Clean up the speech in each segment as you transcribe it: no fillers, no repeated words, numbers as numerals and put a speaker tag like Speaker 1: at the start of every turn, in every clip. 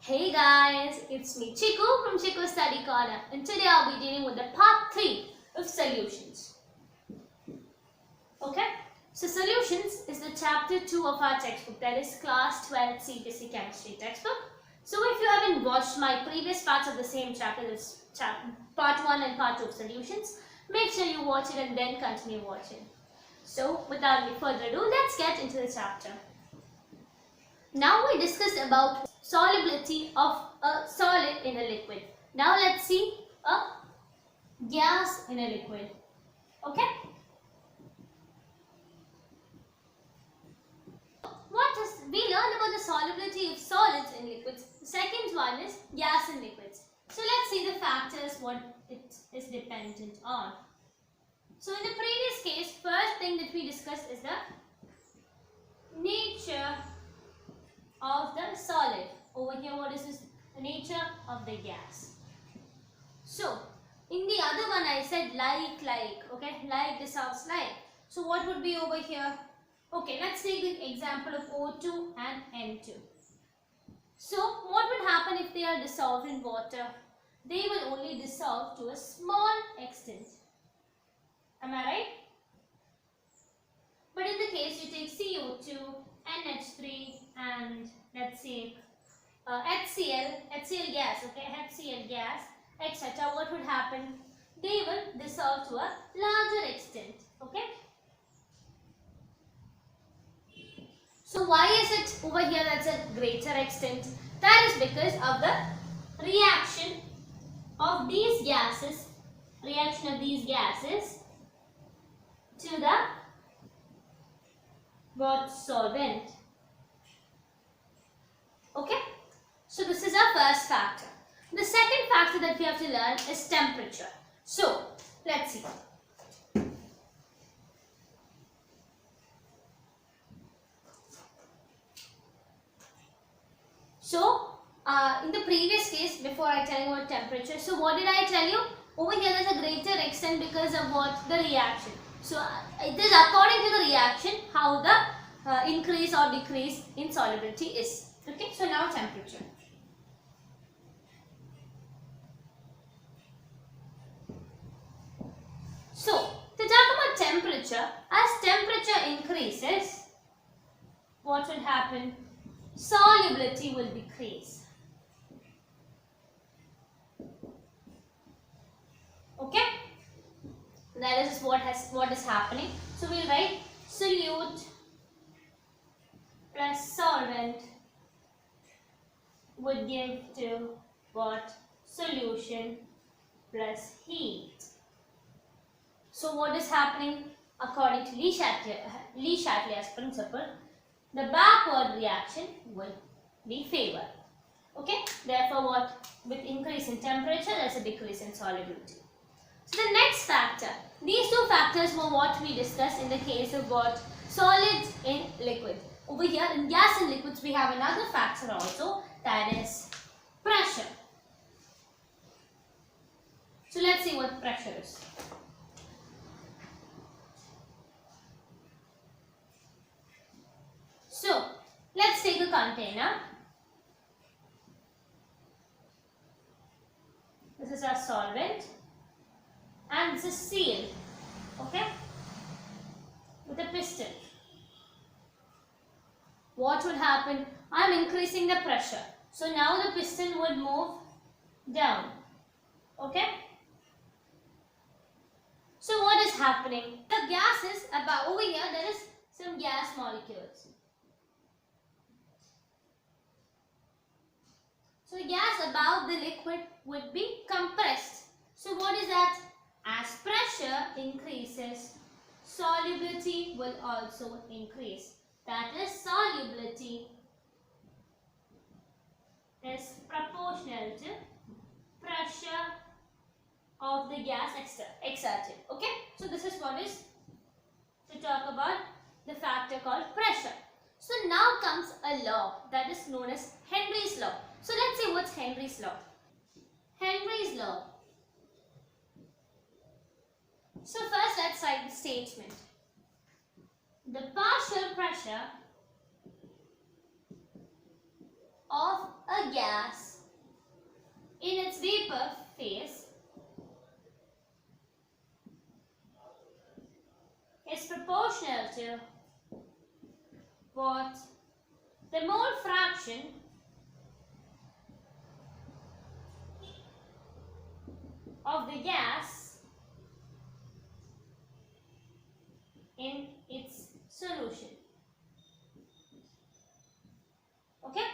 Speaker 1: Hey guys, it's me Chiku from Chiku Study Corner, and today I'll be dealing with the part 3 of solutions. Okay, so solutions is the chapter 2 of our textbook, that is class 12 CBSE chemistry textbook. So if you haven't watched my previous parts of the same chapter, this part 1 and part 2 of solutions, make sure you watch it and then continue watching. So without any further ado, let's get into the chapter. Now we discussed about solubility of a solid in a liquid. Now let's see a gas in a liquid. Okay? We learned about the solubility of solids in liquids. The second one is gas in liquids. So let's see the factors what it is dependent on. So in the previous case, first thing that we discussed is the nature of the solid. Over here, what is this? The nature of the gas. So, in the other one I said like, okay, like dissolves like. So, what would be over here? Okay, let's take the example of O2 and N2. So, what would happen if they are dissolved in water? They will only dissolve to a small extent. Am I right? But in the case you take CO2, NH3 and let's say HCl gas, okay, HCl gas, etc. What would happen? They will dissolve to a larger extent, okay. So why is it over here that's a greater extent? That is because of the reaction of these gases, to the solvent. Okay, so this is our first factor. The second factor that we have to learn is temperature. So let's see. So in the previous case, before I tell you about temperature, so what did I tell you? Over here there's a greater extent because of what? The reaction. So it is according to the reaction how the increase or decrease in solubility is. Okay, so now temperature. So to talk about temperature, as temperature increases, what will happen? Solubility will decrease. Okay, that is what is happening. So we'll write solute plus solvent would give to what? Solution plus heat. So what is happening? According to Le Chatelier's principle, the backward reaction will be favored. Okay, therefore what? With increase in temperature, there's a decrease in solubility. So the next factor, these two factors were what we discussed in the case of what? Solids in liquid. Over here in gas and liquids we have another factor also, that is pressure. So let's see what pressure is. So let's take a container. This is our solvent and this is sealed, okay, with a piston. What would happen? I am increasing the pressure. So now the piston would move down. Okay. So what is happening? The gas is about over here. There is some gas molecules. So the gas above the liquid would be compressed. So what is that? As pressure increases, solubility will also increase. That is, solubility is proportional to pressure of the gas exerted. Okay, so this is what is to talk about the factor called pressure. So now comes a law that is known as Henry's law. So let's see what's Henry's law. Henry's law. So first let's write the statement. The partial pressure of a gas in its vapor phase is proportional to what? The mole fraction of the gas in its solution. Okay,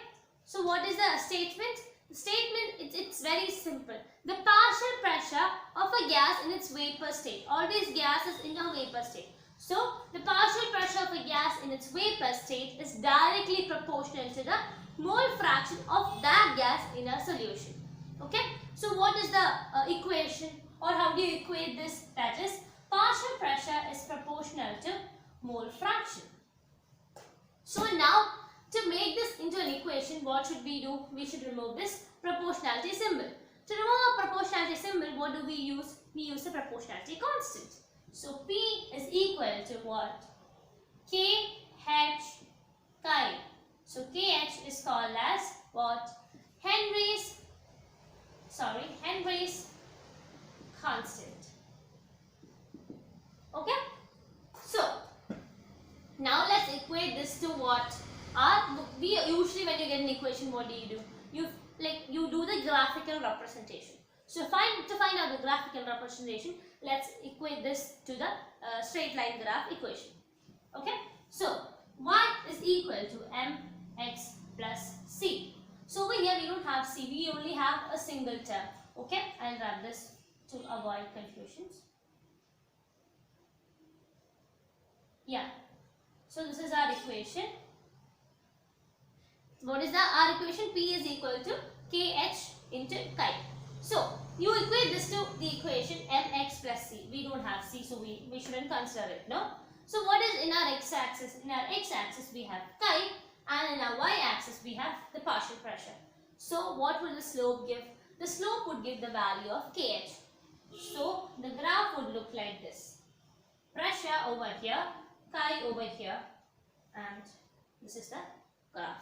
Speaker 1: so what is the statement? The statement, it's very simple. The partial pressure of a gas in its vapor state. Always gas is in a vapor state. So the partial pressure of a gas in its vapor state is directly proportional to the mole fraction of that gas in a solution. Okay, so what is the equation, or how do you equate this? That is, partial pressure is proportional to mole fraction. So now, to make this into an equation, what should we do? We should remove this proportionality symbol. To remove a proportionality symbol, what do we use? We use the proportionality constant. So P is equal to what? KH chi. So KH is called as what? Henry's constant. Okay? So now let's equate this to what? We usually, when you get an equation, what do? You do the graphical representation. So to find out the graphical representation, let's equate this to the straight line graph equation. Okay? So y is equal to mx plus c. So over here we don't have c, we only have a single term. Okay? I'll write this to avoid confusions. Yeah. So this is our equation. What is our equation? P is equal to KH into chi. So you equate this to the equation mx plus c. We don't have c, so we shouldn't consider it, no? So what is in our x-axis? In our x-axis we have chi, and in our y-axis we have the partial pressure. So what will the slope give? The slope would give the value of KH. So the graph would look like this. Pressure over here, chi over here, and this is the graph.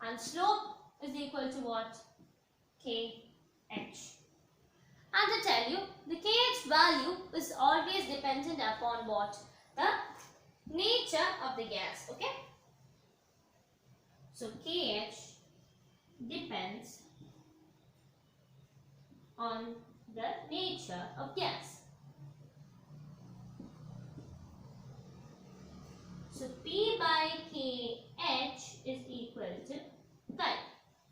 Speaker 1: And slope is equal to what? KH. And to tell you, the KH value is always dependent upon what? The nature of the gas. Okay? So KH depends on the nature of gas. So P by KH is equal to chi.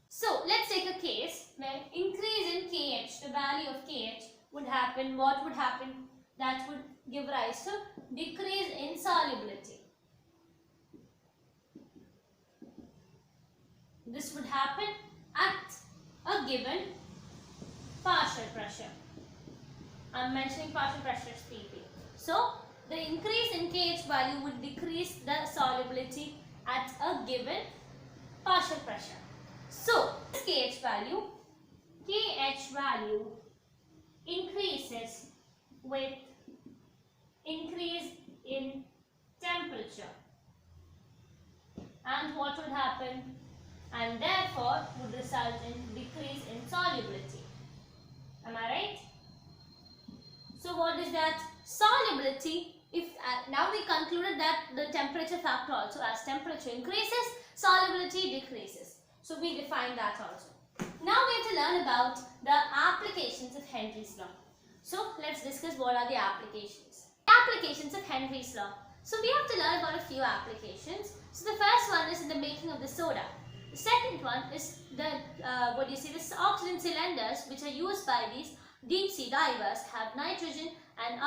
Speaker 1: So let's take a case where increase in KH, the value of KH would happen. What would happen? That would give rise to decrease in solubility. This would happen at a given partial pressure. I'm mentioning partial pressure as PP. So the increase in KH value would decrease the solubility at a given partial pressure. So this KH value increases with increase in temperature. And what would happen? And therefore would result in decrease in solubility. Am I right? So what is that? Solubility, if now we concluded that the temperature factor also, as temperature increases, solubility decreases. So we define that also. Now we have to learn about the applications of Henry's law. So let's discuss what are the applications. Applications of Henry's law. So we have to learn about a few applications. So the first one is in the making of the soda. The second one is the the oxygen cylinders which are used by these deep sea divers have nitrogen and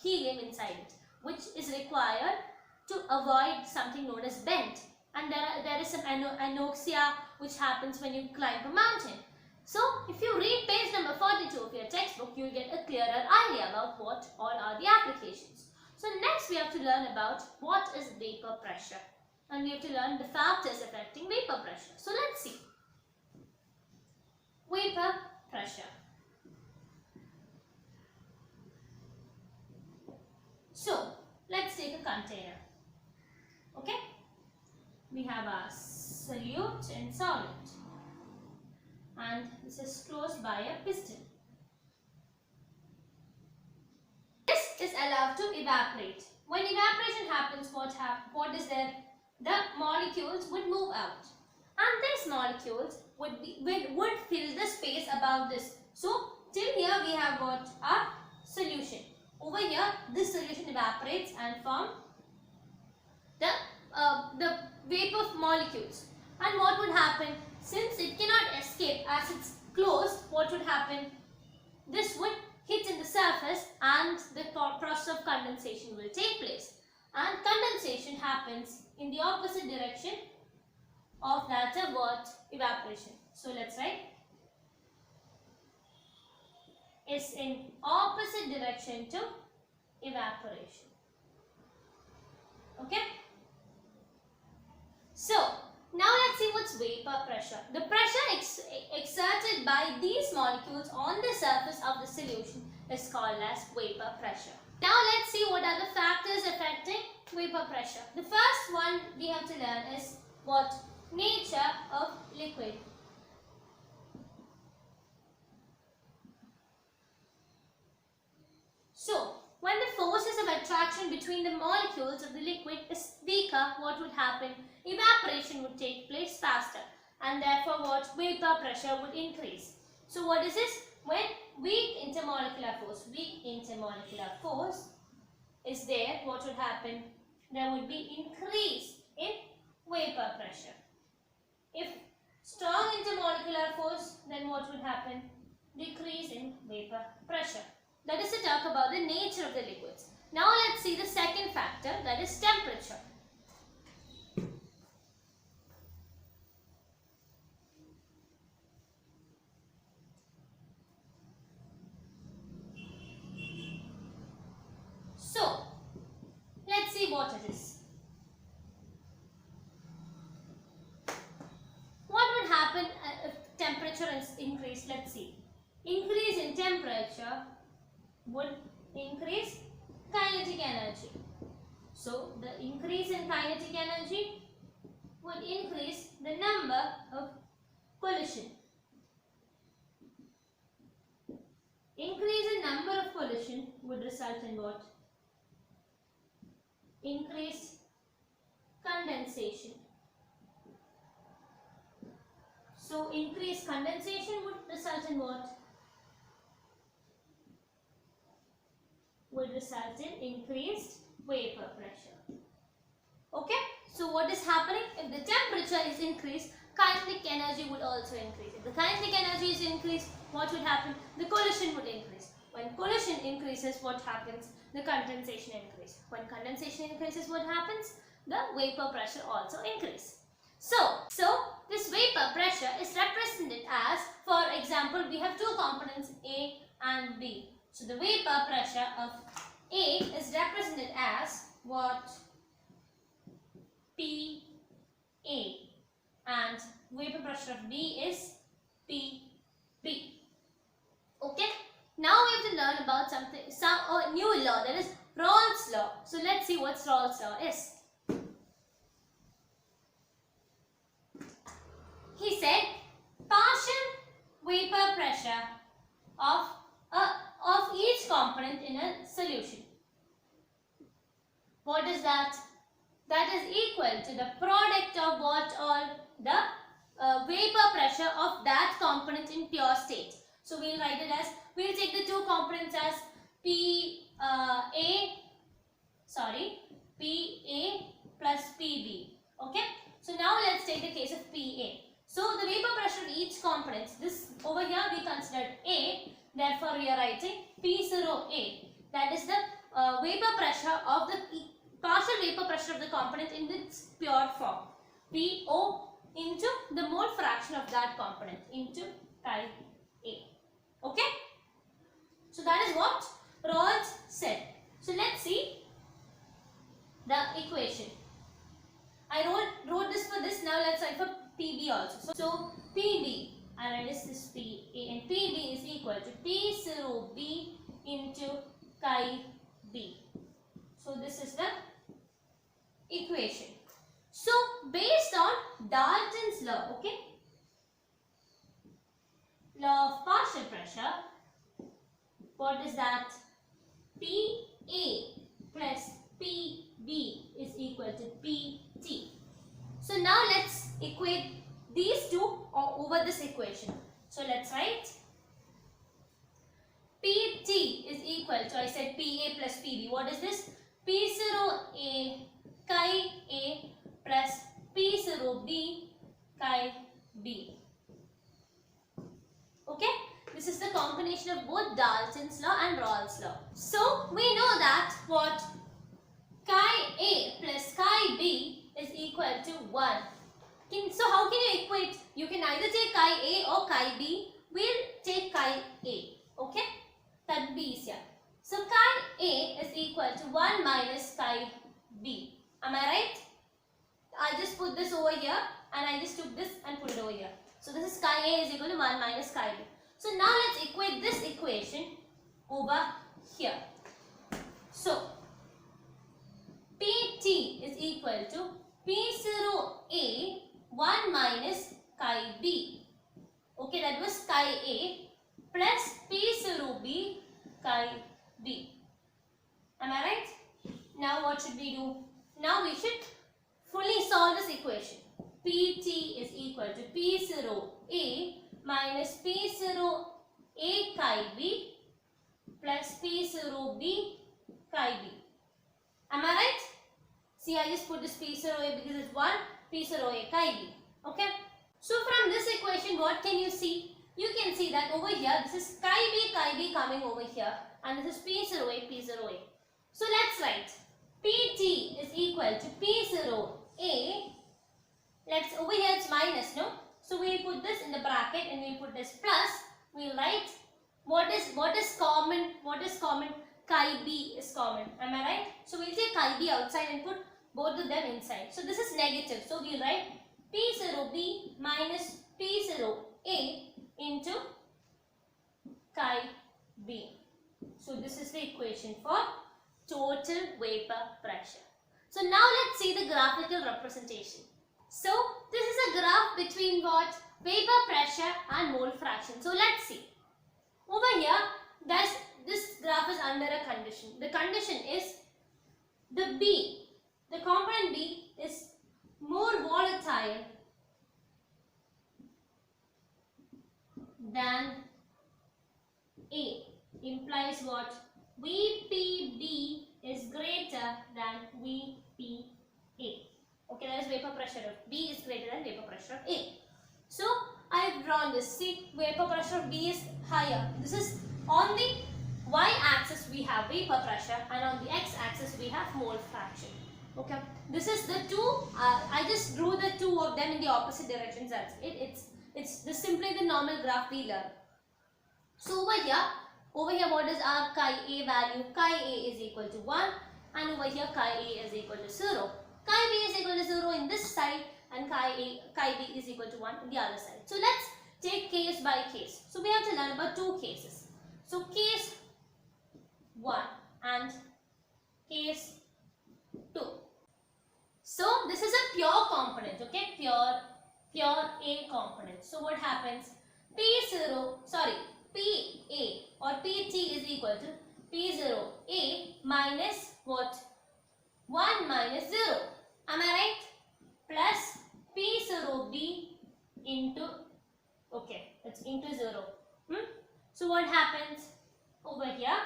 Speaker 1: helium inside it, which is required to avoid something known as bent. And there is some anoxia which happens when you climb a mountain. So if you read page number 42 of your textbook, you will get a clearer idea about what all are the applications. So next we have to learn about what is vapor pressure. And we have to learn the factors affecting vapor pressure. So let's see. Vapor pressure. So let's take a container. Okay? We have our solute and solvent. and this is closed by a piston. This is allowed to evaporate. When evaporation happens, what is there? The molecules would move out, and these molecules would fill the space above this. So till here we have got our solution. Over here, this solution evaporates and form the vapor molecules. And what would happen? Since it cannot escape as it's closed, what would happen? This would hit in the surface and the process of condensation will take place. And condensation happens in the opposite direction of that of what? Evaporation. So let's write. Is in opposite direction to evaporation. Okay? So, now let's see what's vapor pressure. The pressure exerted by these molecules on the surface of the solution is called as vapor pressure. Now let's see what are the factors affecting vapor pressure. The first one we have to learn is what? Nature of liquid. So, when the forces of attraction between the molecules of the liquid is weaker, what would happen? Evaporation would take place faster, and therefore what? Vapor pressure would increase. So what is this? When weak intermolecular force is there, what would happen? There would be increase in vapor pressure. If strong intermolecular force, then what would happen? Decrease in vapor pressure. That is to talk about the nature of the liquids. Now let's see the second factor, that is temperature. So, let's see what it is. What would happen if temperature is increased? Let's see. Increase in temperature would increase kinetic energy. So, the increase in kinetic energy would increase the number of collision. Increase in number of collision would result in what? Increased condensation. So, increased condensation would result in what? Would result in increased vapor pressure. Okay? So, what is happening? If the temperature is increased, kinetic energy would also increase. If the kinetic energy is increased, what would happen? The collision would increase. When collision increases, what happens? The condensation increases. When condensation increases, what happens? The vapor pressure also increases. So this vapor pressure is represented as, for example, we have two components A and B. So the vapor pressure of A is represented as what? PA, and vapor pressure of B is PB. Okay. Now we have to learn about some new law, that is Raoult's law. So let's see what Raoult's law is. He said partial vapor pressure of each component in a solution. What is that? That is equal to the product of what all? The vapor pressure of that component in pure state. So we'll write it as, we'll take the two components as PA plus PB. Okay. So now let's take the case of PA. So the vapor pressure of each component, this over here we considered A, therefore we are writing P0A. That is the vapor pressure of the partial vapor pressure of the component in its pure form. PO into the mole fraction of that component into chi A. Okay? So that is what Raoult said. So let's see the equation. I wrote this for this, now let's write for PB also. So PB, I write this PA, and PB is equal to P0B into chi B. So this is the equation. So based on Dalton's law, okay? law of partial pressure, what is that? PA plus PB is equal to PT. So now let's equate these two over this equation. So let's write PT is equal to, I said PA plus PB. What is this? P0A chi A plus P0B chi B. Okay? This is the combination of both Dalton's law and Raoult's law. So we know that what? Chi A plus chi B is equal to 1. So how can you equate? You can either take chi A or chi B. We'll take chi A. Okay? That would be easier. So chi A is equal to 1 minus chi B. Am I right? I just put this over here and I just took this and put it over here. So this is chi A is equal to 1 minus chi B. So now let's equate this equation over here. So PT is equal to P0A 1 minus chi B. Okay, that was chi A plus P0B chi B. Am I right? Now what should we do? Now we should fully solve this equation. PT is equal to P0A minus P0A chi B plus P0B chi B. Am I right? See, I just put this P0A because it's 1, P0A chi B. Okay? So from this equation, what can you see? You can see that over here, this is chi B coming over here, and this is P0A, P0A. So let's write PT is equal to P0A. Let's, over here it's minus, no? So we'll put this in the bracket and we'll put this plus. We'll write what is common? What is common? Chi B is common. Am I right? So we'll take chi B outside and put both of them inside. So this is negative. So we'll write P0B minus P0A into chi B. So this is the equation for total vapor pressure. So now let's see the graphical representation. So this is a graph between what? Vapor pressure and mole fraction. So let's see. Over here, this graph is under a condition. The condition is the B, the component B is more volatile than A. Implies what? VPB is greater than VPA. Okay, that is vapor pressure of B is greater than vapor pressure of A. So I have drawn this. See, vapor pressure of B is higher. This is on the y-axis we have vapor pressure and on the x-axis we have mole fraction. Okay, this is the two. I just drew the two of them in the opposite directions. That's it. It's this simply the normal graph we learn. So over here, what is our chi A value? Chi A is equal to 1, and over here chi A is equal to 0. Chi B is equal to 0 in this side and chi B is equal to 1 in the other side. So let's take case by case. So we have to learn about two cases. So case 1 and case 2. So this is a pure component, okay? Pure A component. So what happens? PA or PT is equal to P0A minus what? 1 minus 0. Am I right? Plus P0B into, okay, it's into 0. So what happens over here?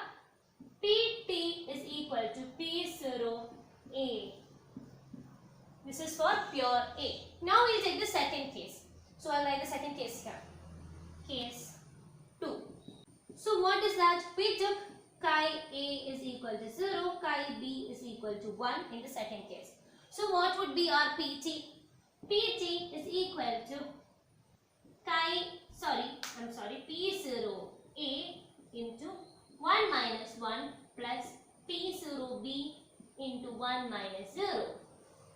Speaker 1: PT is equal to P0A. This is for pure A. Now we'll take the second case. So I'll write the second case here. Case 2. So what is that? We took chi A is equal to 0, chi B is equal to 1 in the second case. So what would be our PT? PT is equal to P0A into 1 minus 1 plus P0B into 1 minus 0.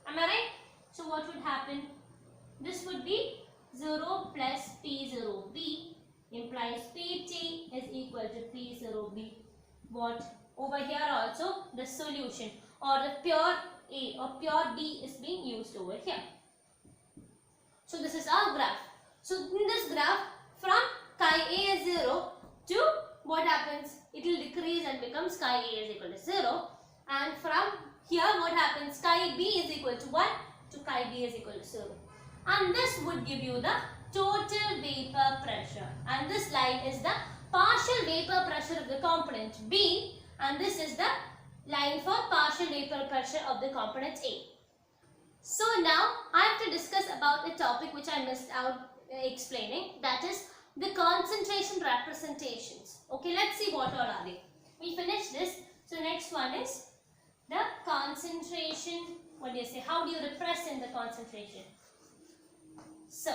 Speaker 1: Am I right? So what would happen? This would be 0 plus P0B implies PT is equal to P0B. What? Over here also the solution or the pure A or pure B is being used over here. So this is our graph. So in this graph, from chi A is 0 to what happens? It will decrease and becomes chi A is equal to 0. And from here what happens? Chi B is equal to 1 to chi B is equal to 0. And this would give you the total vapor pressure. And this line is the partial vapor pressure of the component B. And this is the line for partial vapor pressure of the component A. So now I have to discuss about a topic which I missed out explaining, that is the concentration representations. Okay, let's see what all are they. We finished this. So next one is the concentration. What do you say? How do you represent the concentration? So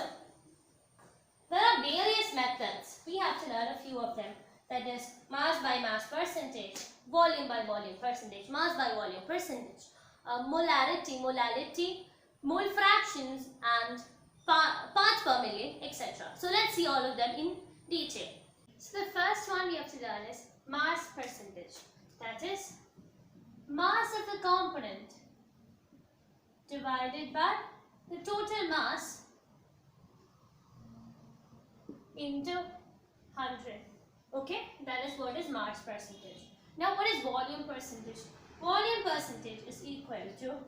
Speaker 1: there are various methods. We have to learn a few of them. That is mass by mass percentage, volume by volume percentage, mass by volume percentage, molarity, mole fractions, and parts per million, etc. So let's see all of them in detail. So the first one we have to learn is mass percentage. That is mass of the component divided by the total mass into 100. Okay, that is what is mass percentage. Now what is volume percentage? Volume percentage is equal to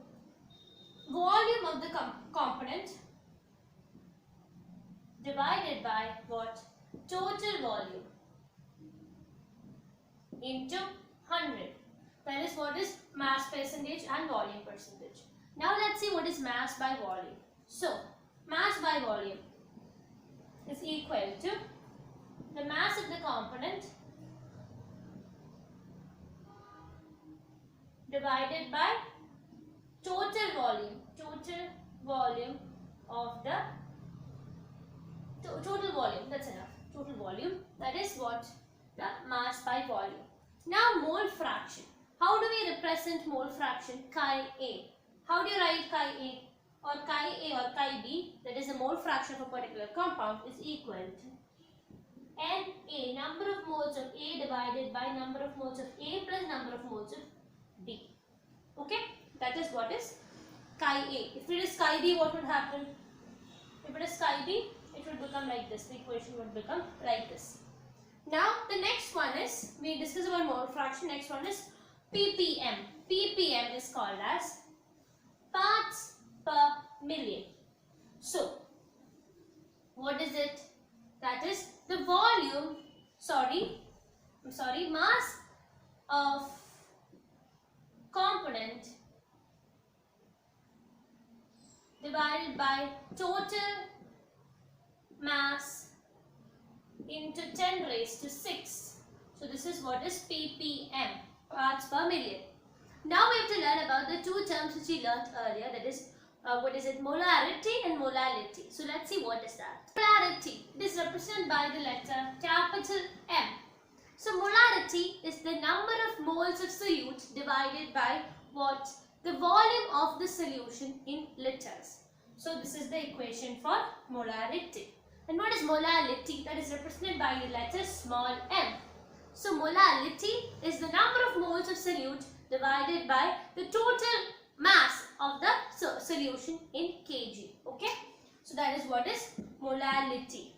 Speaker 1: volume of the component divided by what? Total volume into 100. That is what is mass percentage and volume percentage. Now let's see what is mass by volume. So mass by volume is equal to the mass of the component divided by total volume of the total volume, that's enough, total volume, that is what the mass by volume. Now mole fraction. How do we represent mole fraction? Chi A. How do you write chi A? Or chi A or chi B, that is the mole fraction of a particular compound, is equal to Na, number of moles of A divided by number of moles of A plus number of moles of B. Okay, that is what is chi A. If it is chi B, what would happen? If it is chi B, it would become like this. The equation would become like this. Now the next one is, we discussed about mole fraction. Next one is ppm. ppm is called as parts per million. So what is it? That is the volume, mass of component divided by total mass into 10 raised to 6. So this is what is ppm, parts per million. Now we have to learn about the two terms which we learnt earlier, that is what is it? Molarity and molality. So let's see what is that. Molarity, it is represented by the letter capital M. So molarity is the number of moles of solute divided by what? The volume of the solution in liters. So this is the equation for molarity. And what is molality? That is represented by the letter small m. So molality is the number of moles of solute divided by the total mass of the solution in kg. Okay, so that is what is molality.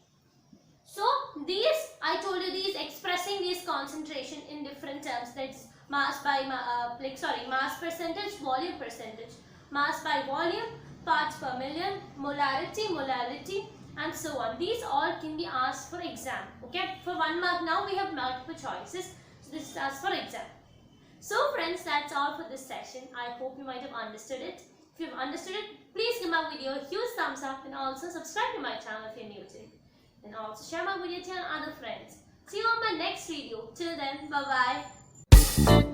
Speaker 1: So these, I told you, these expressing these concentration in different terms, that's mass by mass percentage, volume percentage, mass by volume, parts per million, molarity, and so on. These all can be asked for exam. Okay, for 1 mark. Now we have multiple choices, so this is asked for exam. So friends, that's all for this session. I hope you might have understood it. If you have understood it, please give my video a huge thumbs up and also subscribe to my channel if you're new to it. And also share my video to your other friends. See you on my next video. Till then, bye bye.